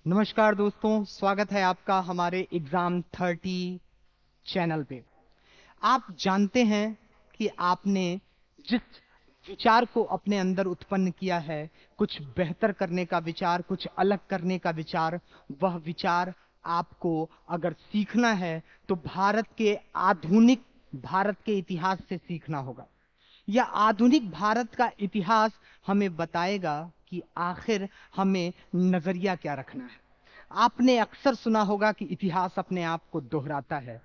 नमस्कार दोस्तों, स्वागत है आपका हमारे एग्जाम 30 चैनल पे। आप जानते हैं कि आपने जिस विचार को अपने अंदर उत्पन्न किया है, कुछ बेहतर करने का विचार, कुछ अलग करने का विचार, वह विचार आपको अगर सीखना है तो आधुनिक भारत के इतिहास से सीखना होगा। या आधुनिक भारत का इतिहास हमें बताएगा कि आखिर हमें नजरिया क्या रखना है। आपने अक्सर सुना होगा कि इतिहास अपने आप को दोहराता है।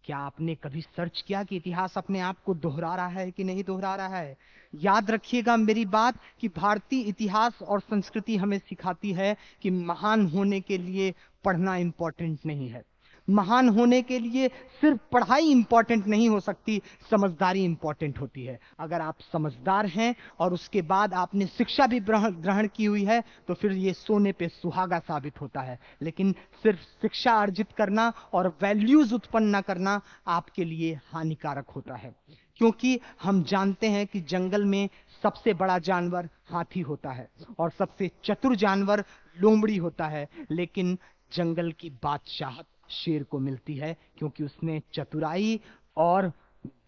क्या आपने कभी सर्च किया कि इतिहास अपने आप को दोहरा रहा है कि नहीं दोहरा रहा है? याद रखिएगा मेरी बात कि भारतीय इतिहास और संस्कृति हमें सिखाती है कि महान होने के लिए पढ़ना इंपॉर्टेंट नहीं है। महान होने के लिए सिर्फ पढ़ाई इंपॉर्टेंट नहीं हो सकती, समझदारी इंपॉर्टेंट होती है। अगर आप समझदार हैं और उसके बाद आपने शिक्षा भी ग्रहण की हुई है तो फिर ये सोने पे सुहागा साबित होता है। लेकिन सिर्फ शिक्षा अर्जित करना और वैल्यूज उत्पन्न न करना आपके लिए हानिकारक होता है, क्योंकि हम जानते हैं कि जंगल में सबसे बड़ा जानवर हाथी होता है और सबसे चतुर जानवर लोमड़ी होता है। लेकिन जंगल की बादशाहत शेर को मिलती है, क्योंकि उसने चतुराई और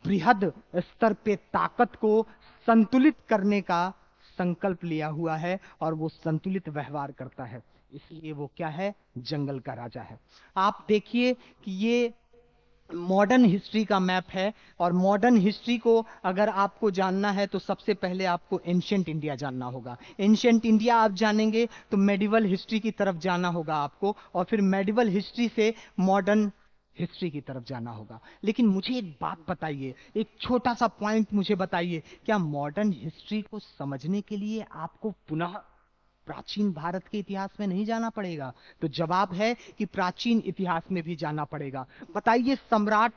बृहद स्तर पे ताकत को संतुलित करने का संकल्प लिया हुआ है और वो संतुलित व्यवहार करता है। इसलिए वो क्या है? जंगल का राजा है। आप देखिए कि ये मॉडर्न हिस्ट्री का मैप है, और मॉडर्न हिस्ट्री को अगर आपको जानना है तो सबसे पहले आपको एंशिएंट इंडिया जानना होगा। एंशिएंट इंडिया आप जानेंगे तो मेडिवल हिस्ट्री की तरफ जाना होगा आपको, और फिर मेडिवल हिस्ट्री से मॉडर्न हिस्ट्री की तरफ जाना होगा। लेकिन मुझे एक बात बताइए, एक छोटा सा पॉइंट मुझे बताइए, क्या मॉडर्न हिस्ट्री को समझने के लिए आपको पुनः प्राचीन भारत के इतिहास में नहीं जाना पड़ेगा? तो जवाब है कि प्राचीन इतिहास में भी जाना पड़ेगा। बताइए, सम्राट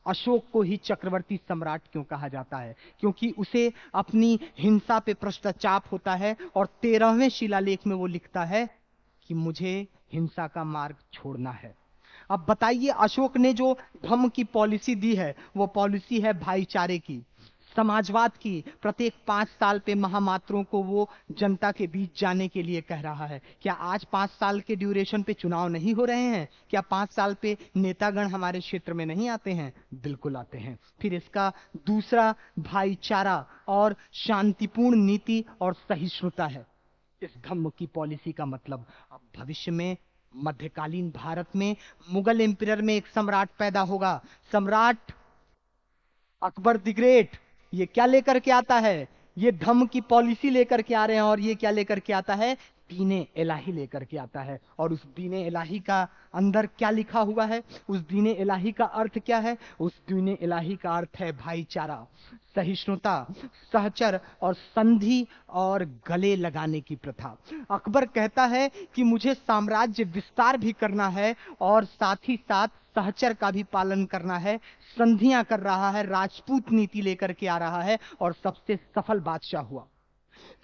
अशोक को ही चक्रवर्ती सम्राट क्यों कहा जाता है? क्योंकि उसे अपनी हिंसा पे पश्चाताप होता है और 13वें शिलालेख में वो लिखता है कि मुझे हिंसा का मार्ग छोड़ना है। अब बताइए, अशोक ने जो धम्म की पॉलिसी दी है वो पॉलिसी है भाईचारे की, समाजवाद की। प्रत्येक 5 साल पे महामात्रों को वो जनता के बीच जाने के लिए कह रहा है। क्या आज 5 साल के ड्यूरेशन पे चुनाव नहीं हो रहे हैं? क्या 5 साल पे नेतागण हमारे क्षेत्र में नहीं आते हैं? बिल्कुल आते हैं। फिर इसका दूसरा भाईचारा और शांतिपूर्ण नीति और सहिष्णुता है। इस धम्म की पॉलिसी का मतलब अब भविष्य में मध्यकालीन भारत में मुगल एम्पियर में एक सम्राट पैदा होगा, सम्राट अकबर द ग्रेट। ये क्या लेकर के आता है? ये धम्म की पॉलिसी लेकर के आ रहे हैं, और ये क्या लेकर के आता है? दीने इलाही लेकर के आता है। और उस दीने इलाही का अंदर क्या लिखा हुआ है? उस दीने इलाही का अर्थ क्या है? उस दीने इलाही का अर्थ है भाईचारा, सहिष्णुता, सहचर और संधि और गले लगाने की प्रथा। अकबर कहता है कि मुझे साम्राज्य विस्तार भी करना है और साथ ही साथ सहचर का भी पालन करना है। संधियां कर रहा है, राजपूत नीति लेकर के आ रहा है और सबसे सफल बादशाह हुआ।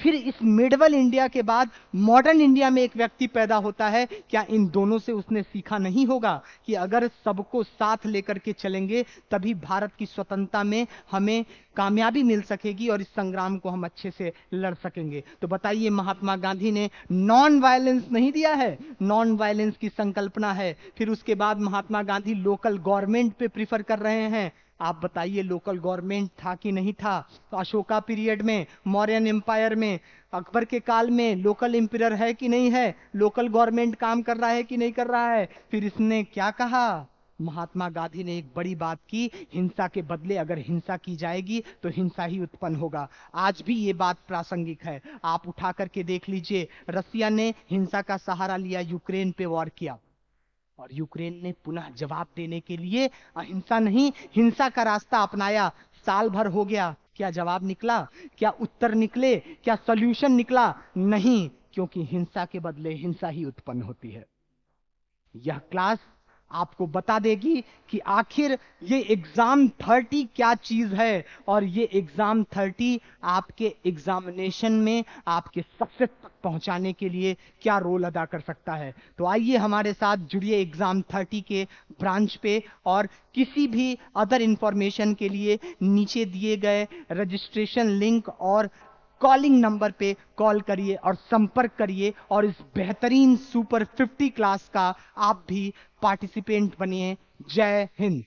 फिर इस मिडवल इंडिया के बाद मॉडर्न इंडिया में एक व्यक्ति पैदा होता है। क्या इन दोनों से उसने सीखा नहीं होगा कि अगर सबको साथ लेकर के चलेंगे तभी भारत की स्वतंत्रता में हमें कामयाबी मिल सकेगी और इस संग्राम को हम अच्छे से लड़ सकेंगे? तो बताइए, महात्मा गांधी ने नॉन वायलेंस नहीं दिया है, नॉन वायलेंस की संकल्पना है। फिर उसके बाद महात्मा गांधी लोकल गवर्नमेंट पे प्रीफर कर रहे हैं। आप बताइए, लोकल गवर्नमेंट था कि नहीं था? तो अशोका पीरियड में, मौर्यन एम्पायर में, अकबर के काल में लोकल एम्पियर है कि नहीं है? लोकल गवर्नमेंट काम कर रहा है कि नहीं कर रहा है? फिर इसने क्या कहा? महात्मा गांधी ने एक बड़ी बात की, हिंसा के बदले अगर हिंसा की जाएगी तो हिंसा ही उत्पन्न होगा। आज भी ये बात प्रासंगिक है। आप उठा करके देख लीजिए, रसिया ने हिंसा का सहारा लिया, यूक्रेन पे वॉर किया, और यूक्रेन ने पुनः जवाब देने के लिए अहिंसा नहीं हिंसा का रास्ता अपनाया। साल भर हो गया, क्या जवाब निकला? क्या उत्तर निकले? क्या सॉल्यूशन निकला? नहीं, क्योंकि हिंसा के बदले हिंसा ही उत्पन्न होती है। यह क्लास आपको बता देगी कि आखिर ये एग्जाम 30 क्या चीज है, और ये एग्जाम 30 आपके एग्जामिनेशन में आपके सक्सेस तक पहुंचाने के लिए क्या रोल अदा कर सकता है। तो आइए हमारे साथ जुड़िए एग्जाम 30 के ब्रांच पे, और किसी भी अदर इंफॉर्मेशन के लिए नीचे दिए गए रजिस्ट्रेशन लिंक और कॉलिंग नंबर पे कॉल करिए और संपर्क करिए और इस बेहतरीन सुपर 50 क्लास का आप भी पार्टिसिपेंट बनिए। जय हिंद।